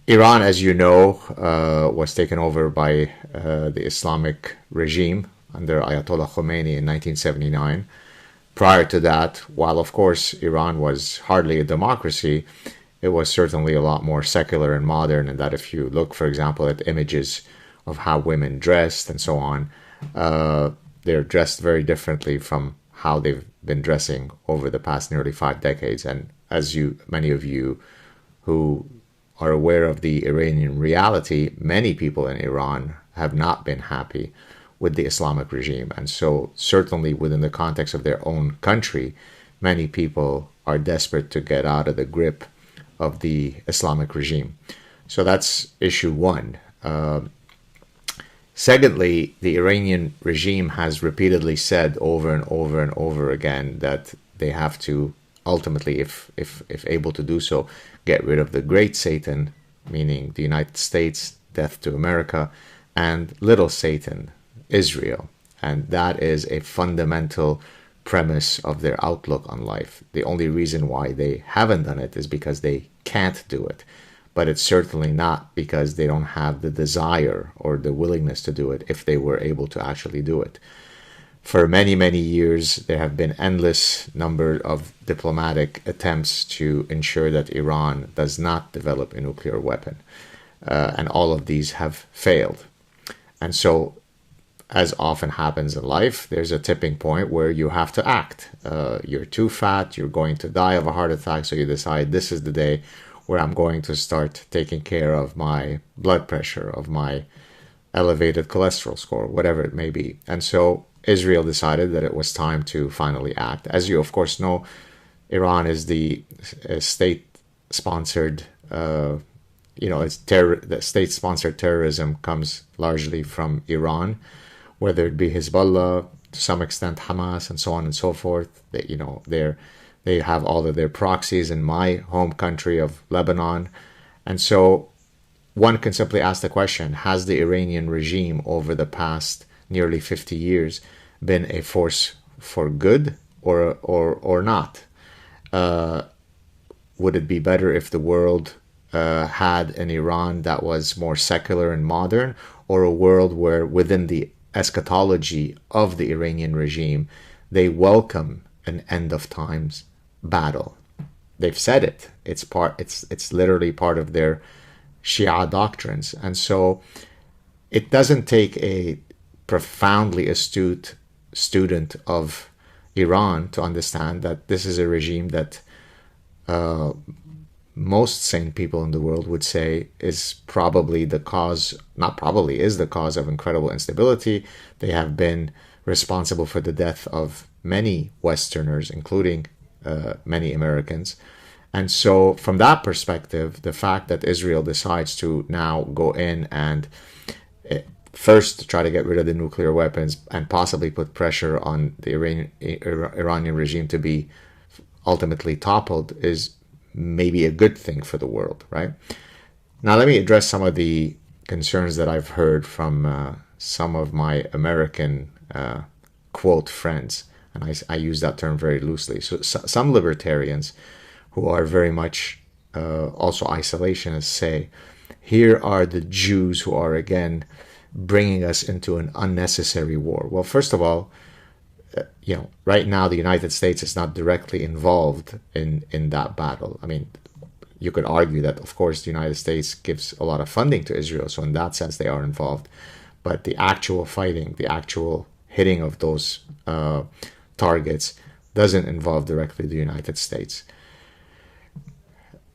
Iran, as you know, was taken over by the Islamic regime under Ayatollah Khomeini in 1979. Prior to that, while of course Iran was hardly a democracy, it was certainly a lot more secular and modern. And that if you look, for example, at images of how women dressed and so on, they're dressed very differently from how they've been dressing over the past nearly 5 decades. And as many of you who are aware of the Iranian reality, many people in Iran have not been happy with the Islamic regime. And so certainly within the context of their own country, many people are desperate to get out of the grip of the Islamic regime. So that's issue one. Secondly, the Iranian regime has repeatedly said over and over and over again that they have to ultimately, if able to do so, get rid of the great Satan, meaning the United States, death to America, and little Satan, Israel. And that is a fundamental premise of their outlook on life. The only reason why they haven't done it is because they can't do it. But it's certainly not because they don't have the desire or the willingness to do it if they were able to actually do it. For many, many years, there have been endless number of diplomatic attempts to ensure that Iran does not develop a nuclear weapon. And all of these have failed. And so, as often happens in life, there's a tipping point where you have to act. You're too fat, you're going to die of a heart attack, so you decide this is the day where I'm going to start taking care of my blood pressure, of my elevated cholesterol score, whatever it may be. And so Israel decided that it was time to finally act. As you, of course, know, Iran is the state-sponsored, the state-sponsored terrorism comes largely from Iran, whether it be Hezbollah, to some extent Hamas, and so on and so forth. They have all of their proxies in my home country of Lebanon. And so one can simply ask the question, has the Iranian regime over the past nearly 50 years been a force for good or not? Would it be better if the world had an Iran that was more secular and modern, or a world where within the eschatology of the Iranian regime, they welcome an end of times battle? They've said it. It's literally part of their Shia doctrines. And so it doesn't take a profoundly astute student of Iran to understand that this is a regime that most sane people in the world would say is probably the cause, not probably, is the cause of incredible instability. They have been responsible for the death of many Westerners, including many Americans. And so from that perspective, the fact that Israel decides to now go in and first try to get rid of the nuclear weapons and possibly put pressure on the Iranian regime to be ultimately toppled is maybe a good thing for the world, right? Now let me address some of the concerns that I've heard from some of my American quote friends. And I use that term very loosely. So some libertarians who are very much also isolationists say, here are the Jews who are again bringing us into an unnecessary war. Well, first of all, right now the United States is not directly involved in that battle. I mean, you could argue that, of course, the United States gives a lot of funding to Israel, so in that sense they are involved. But the actual fighting, the actual hitting of those targets doesn't involve directly the United States.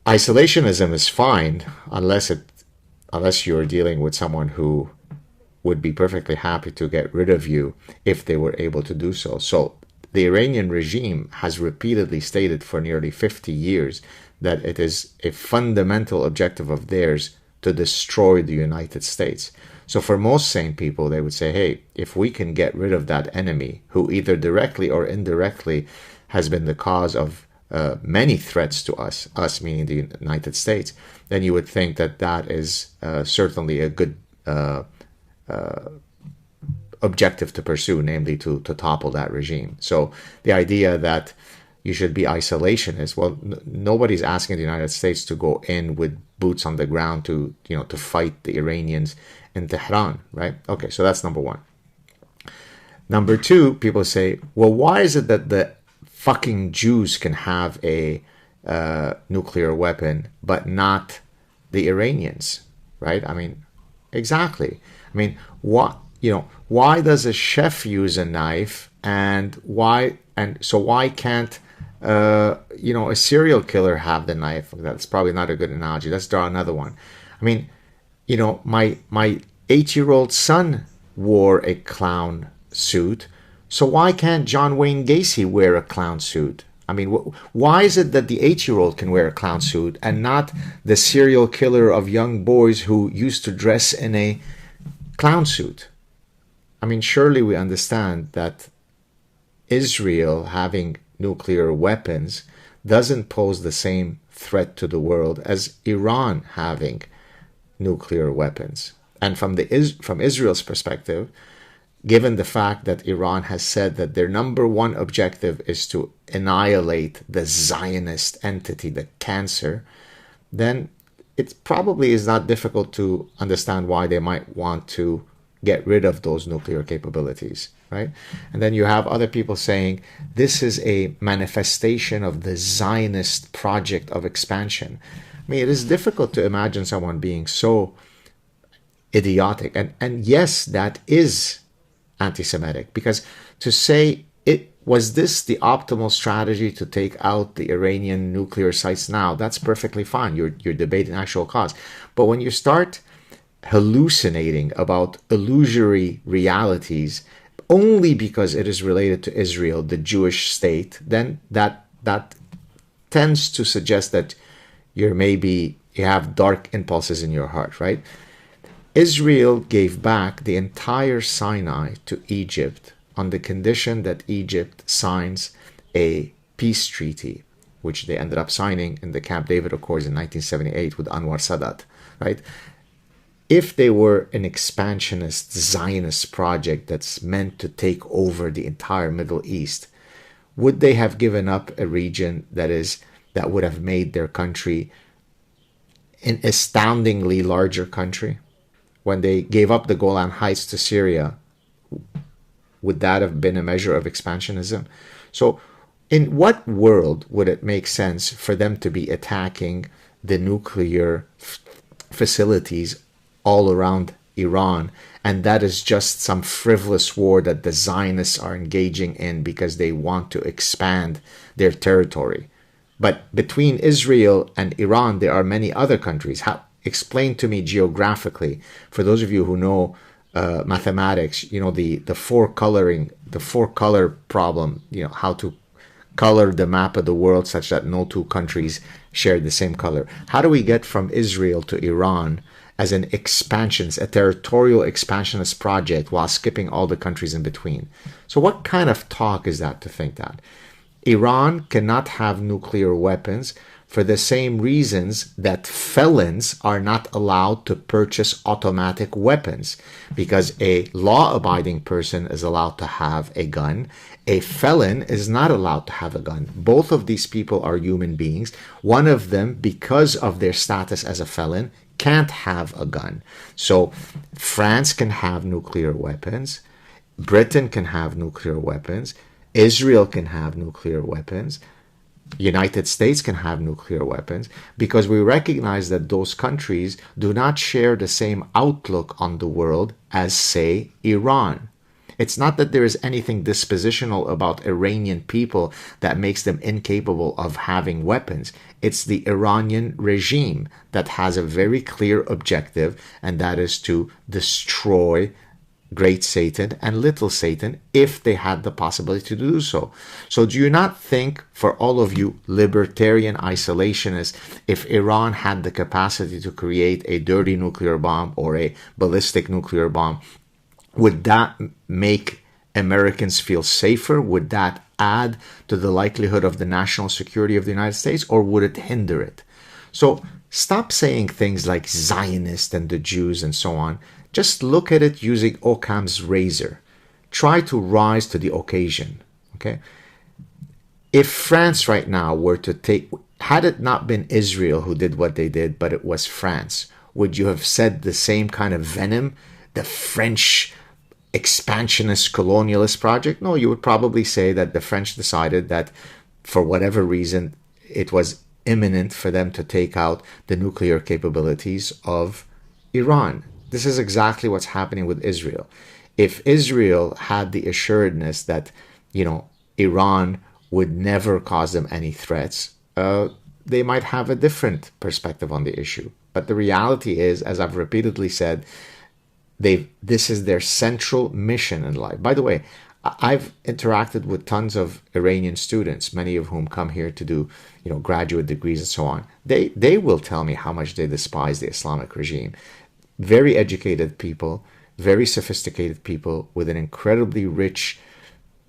Isolationism is fine unless you're dealing with someone who would be perfectly happy to get rid of you if they were able to do so. So the Iranian regime has repeatedly stated for nearly 50 years that it is a fundamental objective of theirs to destroy the United States. So for most sane people, they would say, hey, if we can get rid of that enemy who either directly or indirectly has been the cause of many threats to us meaning the United States, then you would think that that is certainly a good objective to pursue, namely to topple that regime. So the idea that you should be isolationist. Well, nobody's asking the United States to go in with boots on the ground to, to fight the Iranians in Tehran, right? Okay, so that's number one. Number two, people say, well, why is it that the fucking Jews can have a nuclear weapon, but not the Iranians, right? I mean, exactly. I mean, why does a chef use a knife, and why can't a serial killer have the knife? That's probably not a good analogy. Let's draw another one. I mean, my 8-year-old son wore a clown suit, so why can't John Wayne Gacy wear a clown suit? I mean, why is it that the 8-year-old can wear a clown suit and not the serial killer of young boys who used to dress in a clown suit? I mean, surely we understand that Israel having nuclear weapons doesn't pose the same threat to the world as Iran having nuclear weapons. And from Israel's perspective, given the fact that Iran has said that their number one objective is to annihilate the Zionist entity, the cancer, then it probably is not difficult to understand why they might want to get rid of those nuclear capabilities, right? And then you have other people saying this is a manifestation of the Zionist project of expansion. I mean, it is difficult to imagine someone being so idiotic. And yes, that is anti-Semitic, because to say was this the optimal strategy to take out the Iranian nuclear sites now, that's perfectly fine. You're debating actual cause. But when you start hallucinating about illusory realities only because it is related to Israel, the Jewish state, then that tends to suggest that you have dark impulses in your heart, right? Israel gave back the entire Sinai to Egypt on the condition that Egypt signs a peace treaty, which they ended up signing in the Camp David Accords in 1978 with Anwar Sadat, right? If they were an expansionist Zionist project that's meant to take over the entire Middle East, would they have given up a region that would have made their country an astoundingly larger country? When they gave up the Golan Heights to Syria, would that have been a measure of expansionism? So in what world would it make sense for them to be attacking the nuclear facilities all around Iran, and that is just some frivolous war that the Zionists are engaging in because they want to expand their territory? But between Israel and Iran, there are many other countries. Explain to me geographically, for those of you who know mathematics, the four color problem, how to color the map of the world such that no two countries share the same color. How do we get from Israel to Iran as a territorial expansionist project while skipping all the countries in between? So what kind of talk is that, to think that Iran cannot have nuclear weapons for the same reasons that felons are not allowed to purchase automatic weapons? Because a law-abiding person is allowed to have a gun. A felon is not allowed to have a gun. Both of these people are human beings. One of them, because of their status as a felon, can't have a gun. So France can have nuclear weapons. Britain can have nuclear weapons. Israel can have nuclear weapons. United States can have nuclear weapons, because we recognize that those countries do not share the same outlook on the world as, say, Iran. It's not that there is anything dispositional about Iranian people that makes them incapable of having weapons. It's the Iranian regime that has a very clear objective, and that is to destroy Great Satan and Little Satan if they had the possibility to do so. So do you not think, for all of you libertarian isolationists, if Iran had the capacity to create a dirty nuclear bomb or a ballistic nuclear bomb, would that make Americans feel safer? Would that add to the likelihood of the national security of the United States, or would it hinder it? So stop saying things like Zionist and the Jews and so on. Just look at it using Occam's razor. Try to rise to the occasion. Okay? If France right now were to take, had it not been Israel who did what they did, but it was France, would you have said the same kind of venom? The French expansionist colonialist project? No, you would probably say that the French decided that for whatever reason it was imminent for them to take out the nuclear capabilities of Iran. This is exactly what's happening with Israel. If Israel had the assuredness that, Iran would never cause them any threats, they might have a different perspective on the issue. But the reality is, as I've repeatedly said, this is their central mission in life. By the way, I've interacted with tons of Iranian students, many of whom come here to do, graduate degrees and so on. They will tell me how much they despise the Islamic regime. Very educated people, very sophisticated people with an incredibly rich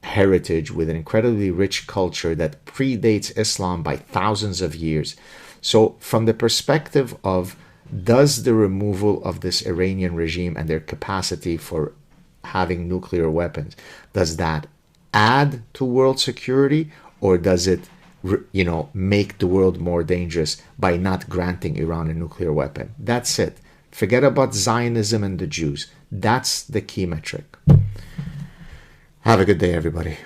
heritage, with an incredibly rich culture that predates Islam by thousands of years. So from the perspective of, does the removal of this Iranian regime and their capacity for having nuclear weapons, does that add to world security, or does it, make the world more dangerous by not granting Iran a nuclear weapon? That's it. Forget about Zionism and the Jews. That's the key metric. Have a good day, everybody.